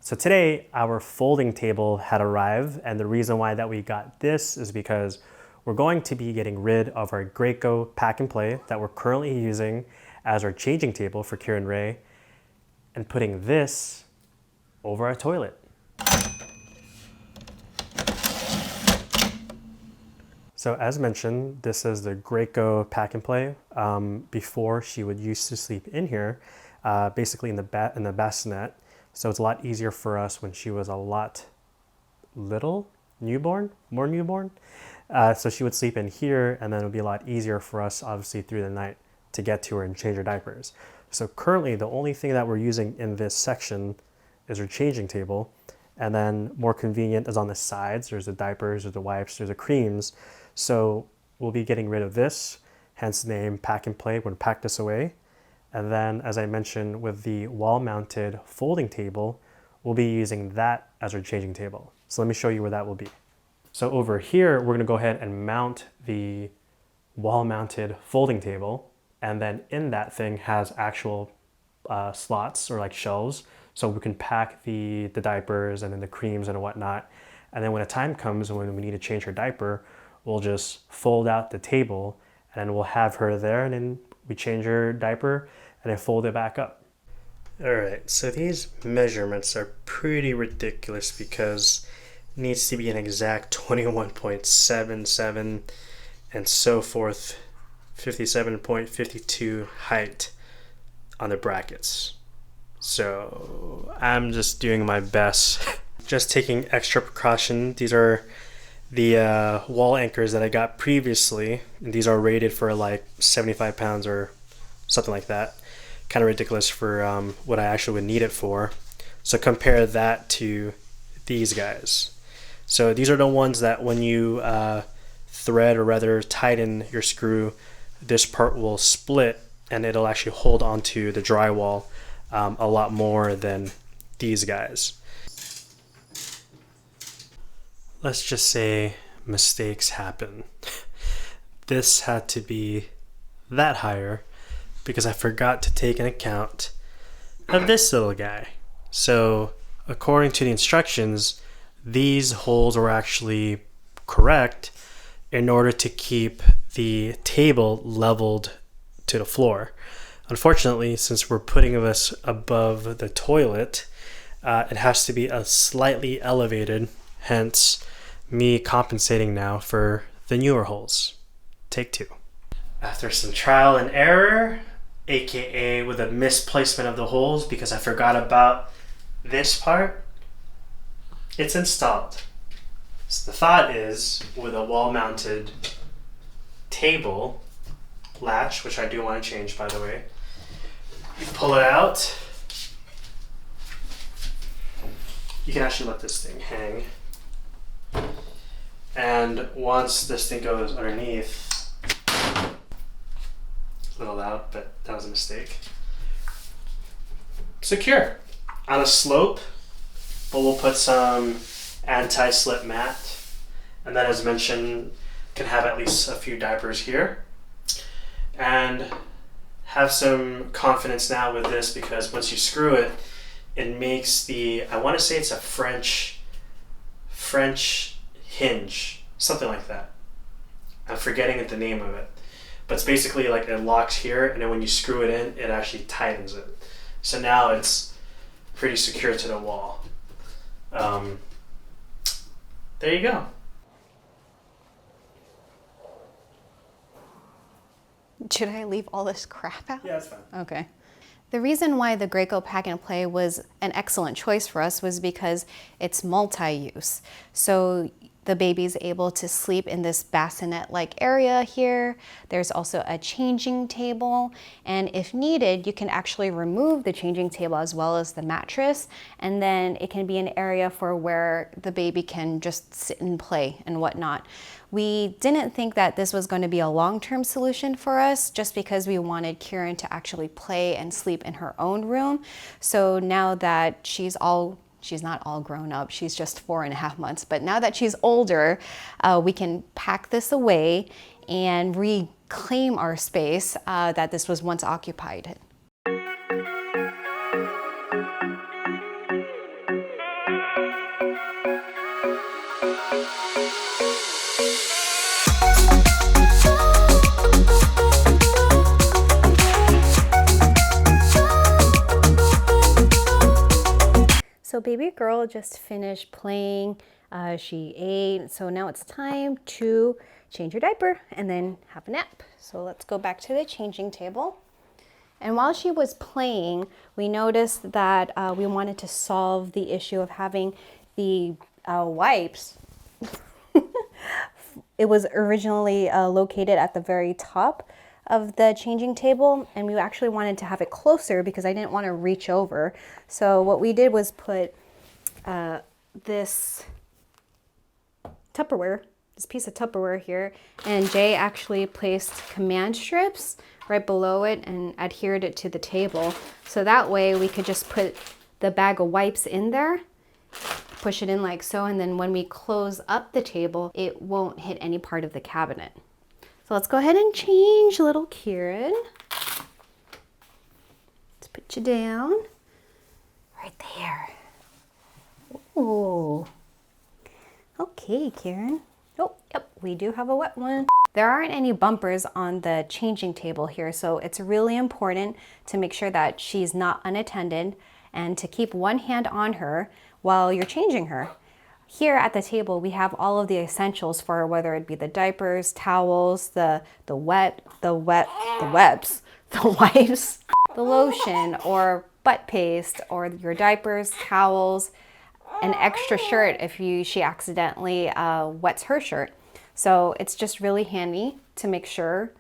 So today our folding table had arrived, and the reason why that we got this is because we're going to be getting rid of our Graco Pack and Play that we're currently using as our changing table for Kiran Ray and putting this over our toilet. So as mentioned, this is the Graco Pack and Play. Before she would used to sleep in here, basically in the bassinet. So it's a lot easier for us when she was a lot more newborn. So she would sleep in here, and then it would be a lot easier for us, obviously, through the night to get to her and change her diapers. So currently, the only thing that we're using in this section is her changing table. And then more convenient is on the sides. There's the diapers, there's the wipes, there's the creams. So we'll be getting rid of this, hence the name Pack and Play. We're gonna pack this away. And then, as I mentioned, with the wall-mounted folding table, we'll be using that as our changing table. So let me show you where that will be. So over here, we're gonna go ahead and mount the wall-mounted folding table. And then in that thing has actual slots or like shelves. So we can pack the diapers and then the creams and whatnot. And then when a time comes when we need to change her diaper, we'll just fold out the table and then we'll have her there, and then we change her diaper and then fold it back up. All right, so these measurements are pretty ridiculous because it needs to be an exact 21.77 and so forth, 57.52 height on the brackets. So I'm just doing my best, just taking extra precaution. These are the wall anchors that I got previously, and these are rated for like 75 pounds or something like that. Kind of ridiculous for what I actually would need it for. So compare that to these guys. So these are the ones that when you thread, or rather tighten your screw, this part will split and it'll actually hold onto the drywall a lot more than these guys. Let's just say mistakes happen. This had to be that higher because I forgot to take into account of this little guy. So according to the instructions, these holes were actually correct in order to keep the table leveled to the floor. Unfortunately, since we're putting this above the toilet, it has to be slightly elevated, hence me compensating now for the newer holes. Take two. After some trial and error, aka with a misplacement of the holes because I forgot about this part, it's installed. So the thought is, with a wall-mounted table latch, which I do want to change by the way, you pull it out. You can actually let this thing hang. And once this thing goes underneath, a little loud, but that was a mistake. Secure on a slope, but we'll put some anti-slip mat. And then, as mentioned, can have at least a few diapers here. And have some confidence now with this because once you screw it, it makes I want to say it's a French hinge, something like that. I'm forgetting the name of it. But it's basically like it locks here, and then when you screw it in, it actually tightens it. So now it's pretty secure to the wall. There you go. Should I leave all this crap out? Yeah, that's fine. Okay. The reason why the Graco Pack and Play was an excellent choice for us was because it's multi-use. So the baby's able to sleep in this bassinet-like area here. There's also a changing table, and if needed, you can actually remove the changing table as well as the mattress, and then it can be an area for where the baby can just sit and play and whatnot. We didn't think that this was going to be a long-term solution for us just because we wanted Kiran to actually play and sleep in her own room. So now that she's not all grown up, she's just 4.5 months, but now that she's older, we can pack this away and reclaim our space that this was once occupied. so baby girl just finished playing. She ate, so now it's time to change her diaper and then have a nap. So let's go back to the changing table. And while she was playing, we noticed that we wanted to solve the issue of having the wipes. It was originally located at the very top of the changing table, and we actually wanted to have it closer because I didn't want to reach over. So what we did was put this Tupperware, this piece of Tupperware here, and Jay actually placed command strips right below it and adhered it to the table. So that way we could just put the bag of wipes in there, push it in like so, and then when we close up the table, it won't hit any part of the cabinet. So let's go ahead and change little Kiran. Let's put you down right there. Ooh. Okay, Kiran. Oh, yep, we do have a wet one. There aren't any bumpers on the changing table here, so it's really important to make sure that she's not unattended and to keep one hand on her while you're changing her. Here at the table, we have all of the essentials for whether it be the diapers, towels, the wipes, the lotion or butt paste, or your diapers, towels, an extra shirt if she accidentally wets her shirt. So it's just really handy to make sure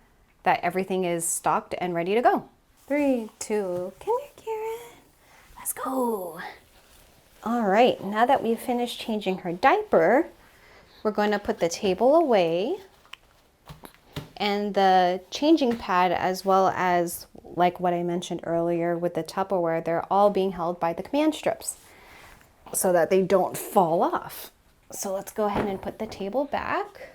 that everything is stocked and ready to go. 3, 2, come here, Kiran. Let's go. All right, now that we've finished changing her diaper, we're going to put the table away, and the changing pad, as well as like what I mentioned earlier with the Tupperware, they're all being held by the command strips so that they don't fall off. So let's go ahead and put the table back.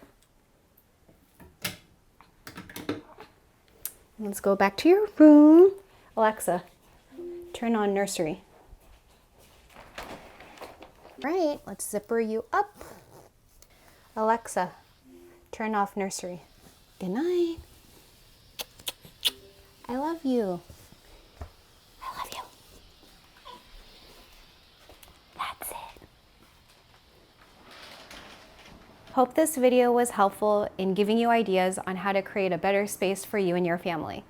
Let's go back to your room. Alexa, turn on nursery. Right, let's zipper you up. Alexa, turn off nursery. Good night. I love you. I love you. That's it. Hope this video was helpful in giving you ideas on how to create a better space for you and your family.